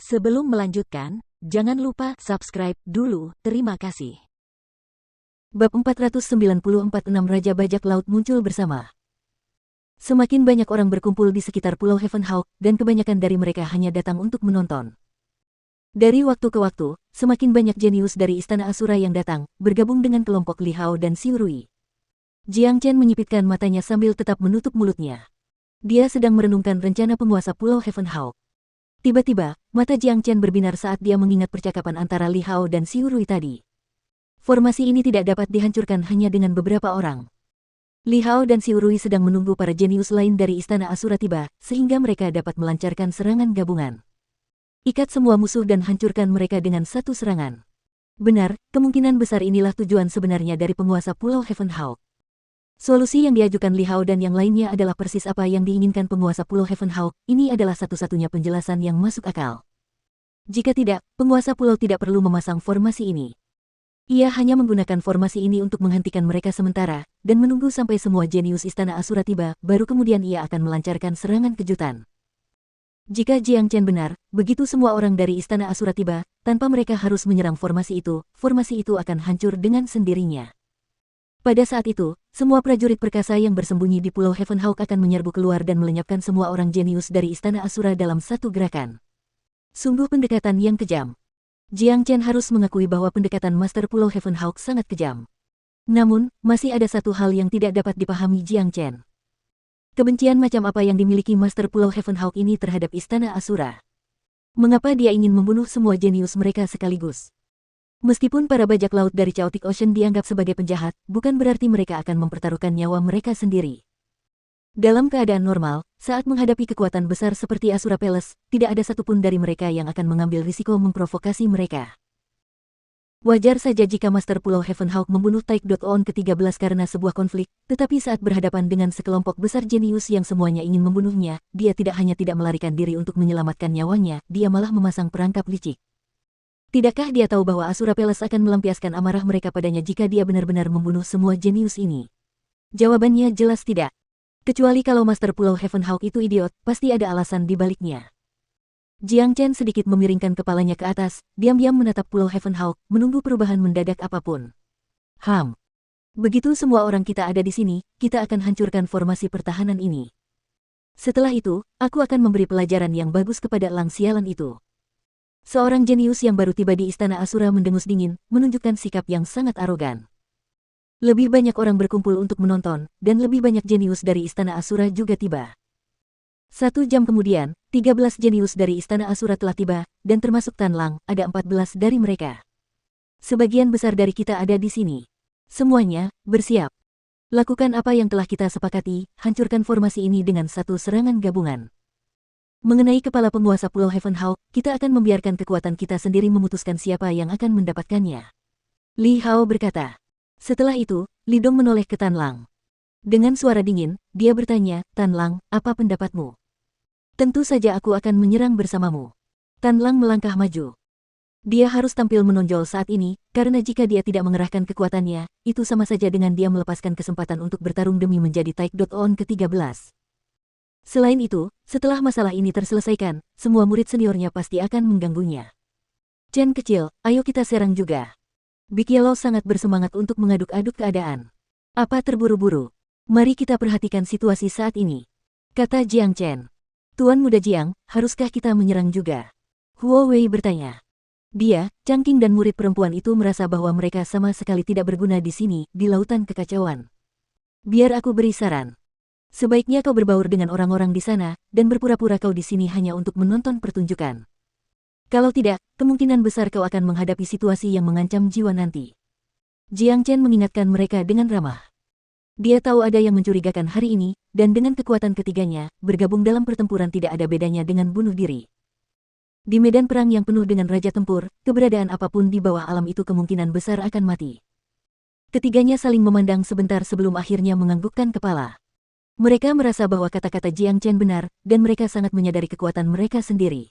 Sebelum melanjutkan, jangan lupa subscribe dulu, terima kasih. Bab 494 6 Raja Bajak Laut muncul bersama. Semakin banyak orang berkumpul di sekitar Pulau Heavenhawk, dan kebanyakan dari mereka hanya datang untuk menonton. Dari waktu ke waktu, semakin banyak jenius dari Istana Asura yang datang, bergabung dengan kelompok Li Hao dan Xiu Rui. Jiang Chen menyipitkan matanya sambil tetap menutup mulutnya. Dia sedang merenungkan rencana penguasa Pulau Heavenhawk. Tiba-tiba, mata Jiang Chen berbinar saat dia mengingat percakapan antara Li Hao dan Xiu Rui tadi. Formasi ini tidak dapat dihancurkan hanya dengan beberapa orang. Li Hao dan Xiu Rui sedang menunggu para jenius lain dari Istana Asura tiba, sehingga mereka dapat melancarkan serangan gabungan. Ikat semua musuh dan hancurkan mereka dengan satu serangan. Benar, kemungkinan besar inilah tujuan sebenarnya dari penguasa Pulau Heavenhawk. Solusi yang diajukan Li Hao dan yang lainnya adalah persis apa yang diinginkan penguasa Pulau Heavenhawk. Ini adalah satu-satunya penjelasan yang masuk akal. Jika tidak, penguasa pulau tidak perlu memasang formasi ini. Ia hanya menggunakan formasi ini untuk menghentikan mereka sementara, dan menunggu sampai semua jenius Istana Asura tiba, baru kemudian ia akan melancarkan serangan kejutan. Jika Jiang Chen benar, begitu semua orang dari Istana Asura tiba, tanpa mereka harus menyerang formasi itu akan hancur dengan sendirinya. Pada saat itu, semua prajurit perkasa yang bersembunyi di Pulau Heavenhawk akan menyerbu keluar dan melenyapkan semua orang jenius dari Istana Asura dalam satu gerakan. Sungguh pendekatan yang kejam. Jiang Chen harus mengakui bahwa pendekatan Master Pulau Heavenhawk sangat kejam. Namun, masih ada satu hal yang tidak dapat dipahami Jiang Chen. Kebencian macam apa yang dimiliki Master Pulau Heavenhawk ini terhadap Istana Asura? Mengapa dia ingin membunuh semua jenius mereka sekaligus? Meskipun para bajak laut dari Chaotic Ocean dianggap sebagai penjahat, bukan berarti mereka akan mempertaruhkan nyawa mereka sendiri. Dalam keadaan normal, saat menghadapi kekuatan besar seperti Asura Palace, tidak ada satupun dari mereka yang akan mengambil risiko memprovokasi mereka. Wajar saja jika Master Pulau Heavenhawk membunuh Taik.on ke-13 karena sebuah konflik, tetapi saat berhadapan dengan sekelompok besar jenius yang semuanya ingin membunuhnya, dia tidak hanya tidak melarikan diri untuk menyelamatkan nyawanya, dia malah memasang perangkap licik. Tidakkah dia tahu bahwa Asura Palace akan melampiaskan amarah mereka padanya jika dia benar-benar membunuh semua jenius ini? Jawabannya jelas tidak. Kecuali kalau Master Pulau Heavenhawk itu idiot, pasti ada alasan di baliknya. Jiang Chen sedikit memiringkan kepalanya ke atas, diam-diam menatap Pulau Heavenhawk, menunggu perubahan mendadak apapun. Begitu semua orang kita ada di sini, kita akan hancurkan formasi pertahanan ini. Setelah itu, aku akan memberi pelajaran yang bagus kepada elang sialan itu. Seorang jenius yang baru tiba di Istana Asura mendengus dingin, menunjukkan sikap yang sangat arogan. Lebih banyak orang berkumpul untuk menonton, dan lebih banyak jenius dari Istana Asura juga tiba. 1 jam kemudian, 13 jenius dari Istana Asura telah tiba, dan termasuk Tan Lang, ada 14 dari mereka. Sebagian besar dari kita ada di sini. Semuanya, bersiap. Lakukan apa yang telah kita sepakati, hancurkan formasi ini dengan satu serangan gabungan. Mengenai kepala penguasa Pulau Heavenhawk, kita akan membiarkan kekuatan kita sendiri memutuskan siapa yang akan mendapatkannya. Li Hao berkata. Setelah itu, Li Dong menoleh ke Tan Lang. Dengan suara dingin, dia bertanya, Tan Lang, apa pendapatmu? Tentu saja aku akan menyerang bersamamu. Tan Lang melangkah maju. Dia harus tampil menonjol saat ini, karena jika dia tidak mengerahkan kekuatannya, itu sama saja dengan dia melepaskan kesempatan untuk bertarung demi menjadi Taik.on ke-13. Selain itu, setelah masalah ini terselesaikan, semua murid seniornya pasti akan mengganggunya. Chen kecil, ayo kita serang juga. Big Yellow sangat bersemangat untuk mengaduk-aduk keadaan. Apa terburu-buru? Mari kita perhatikan situasi saat ini. Kata Jiang Chen. Tuan Muda Jiang, haruskah kita menyerang juga? Huo Wei bertanya. Dia, Changqing dan murid perempuan itu merasa bahwa mereka sama sekali tidak berguna di sini, di lautan kekacauan. Biar aku beri saran. Sebaiknya kau berbaur dengan orang-orang di sana, dan berpura-pura kau di sini hanya untuk menonton pertunjukan. Kalau tidak, kemungkinan besar kau akan menghadapi situasi yang mengancam jiwa nanti. Jiang Chen mengingatkan mereka dengan ramah. Dia tahu ada yang mencurigakan hari ini, dan dengan kekuatan ketiganya, bergabung dalam pertempuran tidak ada bedanya dengan bunuh diri. Di medan perang yang penuh dengan raja tempur, keberadaan apapun di bawah alam itu kemungkinan besar akan mati. Ketiganya saling memandang sebentar sebelum akhirnya menganggukkan kepala. Mereka merasa bahwa kata-kata Jiang Chen benar, dan mereka sangat menyadari kekuatan mereka sendiri.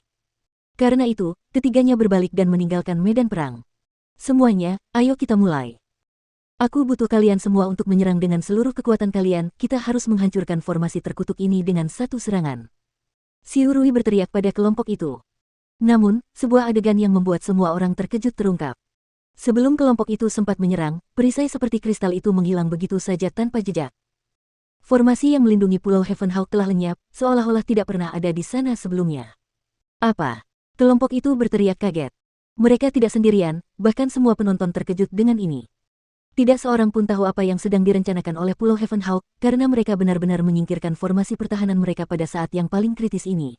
Karena itu, ketiganya berbalik dan meninggalkan medan perang. Semuanya, ayo kita mulai. Aku butuh kalian semua untuk menyerang dengan seluruh kekuatan kalian, kita harus menghancurkan formasi terkutuk ini dengan satu serangan. Xiu Rui berteriak pada kelompok itu. Namun, sebuah adegan yang membuat semua orang terkejut terungkap. Sebelum kelompok itu sempat menyerang, perisai seperti kristal itu menghilang begitu saja tanpa jejak. Formasi yang melindungi Pulau Heavenhawk telah lenyap, seolah-olah tidak pernah ada di sana sebelumnya. Apa? Kelompok itu berteriak kaget. Mereka tidak sendirian, bahkan semua penonton terkejut dengan ini. Tidak seorang pun tahu apa yang sedang direncanakan oleh Pulau Heavenhawk, karena mereka benar-benar menyingkirkan formasi pertahanan mereka pada saat yang paling kritis ini.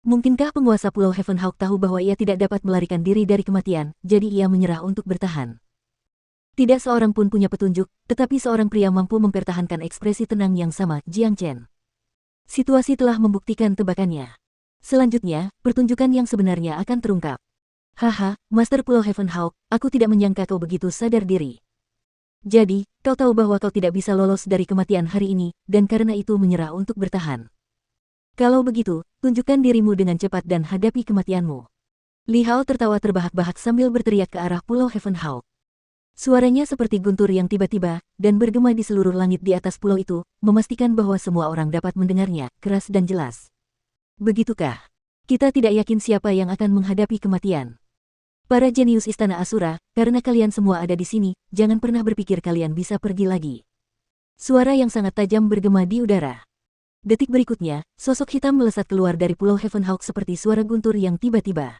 Mungkinkah penguasa Pulau Heavenhawk tahu bahwa ia tidak dapat melarikan diri dari kematian, jadi ia menyerah untuk bertahan? Tidak seorang pun punya petunjuk, tetapi seorang pria mampu mempertahankan ekspresi tenang yang sama, Jiang Chen. Situasi telah membuktikan tebakannya. Selanjutnya, pertunjukan yang sebenarnya akan terungkap. Haha, Master Pulau Heavenhawk, aku tidak menyangka kau begitu sadar diri. Jadi, kau tahu bahwa kau tidak bisa lolos dari kematian hari ini, dan karena itu menyerah untuk bertahan. Kalau begitu, tunjukkan dirimu dengan cepat dan hadapi kematianmu. Li Hao tertawa terbahak-bahak sambil berteriak ke arah Pulau Heavenhawk. Suaranya seperti guntur yang tiba-tiba, dan bergema di seluruh langit di atas pulau itu, memastikan bahwa semua orang dapat mendengarnya, keras dan jelas. Begitukah? Kita tidak yakin siapa yang akan menghadapi kematian. Para jenius Istana Asura, karena kalian semua ada di sini, jangan pernah berpikir kalian bisa pergi lagi. Suara yang sangat tajam bergema di udara. Detik berikutnya, sosok hitam melesat keluar dari Pulau Heavenhawk seperti suara guntur yang tiba-tiba.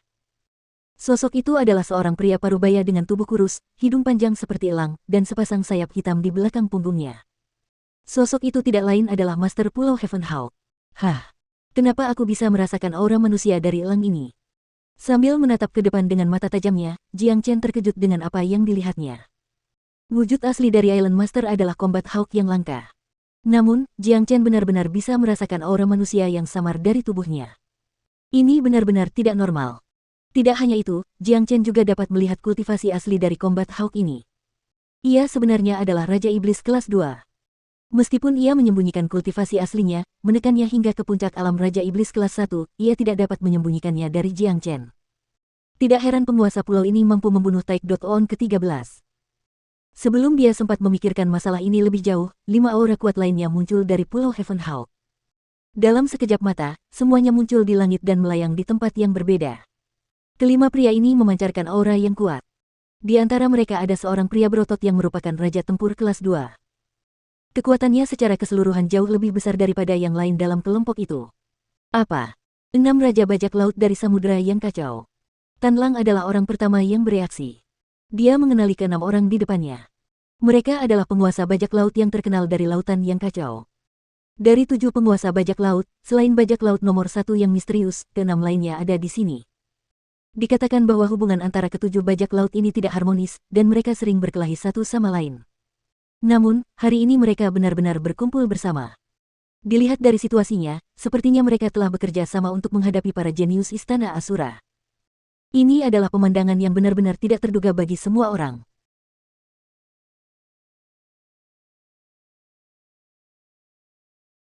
Sosok itu adalah seorang pria parubaya dengan tubuh kurus, hidung panjang seperti elang, dan sepasang sayap hitam di belakang punggungnya. Sosok itu tidak lain adalah Master Pulau Heavenhawk. Hah, kenapa aku bisa merasakan aura manusia dari elang ini? Sambil menatap ke depan dengan mata tajamnya, Jiang Chen terkejut dengan apa yang dilihatnya. Wujud asli dari Island Master adalah Combat Hawk yang langka. Namun, Jiang Chen benar-benar bisa merasakan aura manusia yang samar dari tubuhnya. Ini benar-benar tidak normal. Tidak hanya itu, Jiang Chen juga dapat melihat kultivasi asli dari Combat Hawk ini. Ia sebenarnya adalah Raja Iblis kelas 2. Meskipun ia menyembunyikan kultivasi aslinya, menekannya hingga ke puncak alam Raja Iblis kelas 1, ia tidak dapat menyembunyikannya dari Jiang Chen. Tidak heran penguasa pulau ini mampu membunuh Taek.on ke-13. Sebelum dia sempat memikirkan masalah ini lebih jauh, 5 aura kuat lainnya muncul dari Pulau Heavenhawk. Dalam sekejap mata, semuanya muncul di langit dan melayang di tempat yang berbeda. Kelima pria ini memancarkan aura yang kuat. Di antara mereka ada seorang pria berotot yang merupakan Raja Tempur kelas 2. Kekuatannya secara keseluruhan jauh lebih besar daripada yang lain dalam kelompok itu. Apa? 6 Raja Bajak Laut dari Samudera yang Kacau. Tan Lang adalah orang pertama yang bereaksi. Dia mengenali ke-6 orang di depannya. Mereka adalah penguasa bajak laut yang terkenal dari lautan yang kacau. Dari 7 penguasa bajak laut, selain bajak laut nomor 1 yang misterius, ke-6 lainnya ada di sini. Dikatakan bahwa hubungan antara ke-7 bajak laut ini tidak harmonis, dan mereka sering berkelahi satu sama lain. Namun, hari ini mereka benar-benar berkumpul bersama. Dilihat dari situasinya, sepertinya mereka telah bekerja sama untuk menghadapi para jenius Istana Asura. Ini adalah pemandangan yang benar-benar tidak terduga bagi semua orang.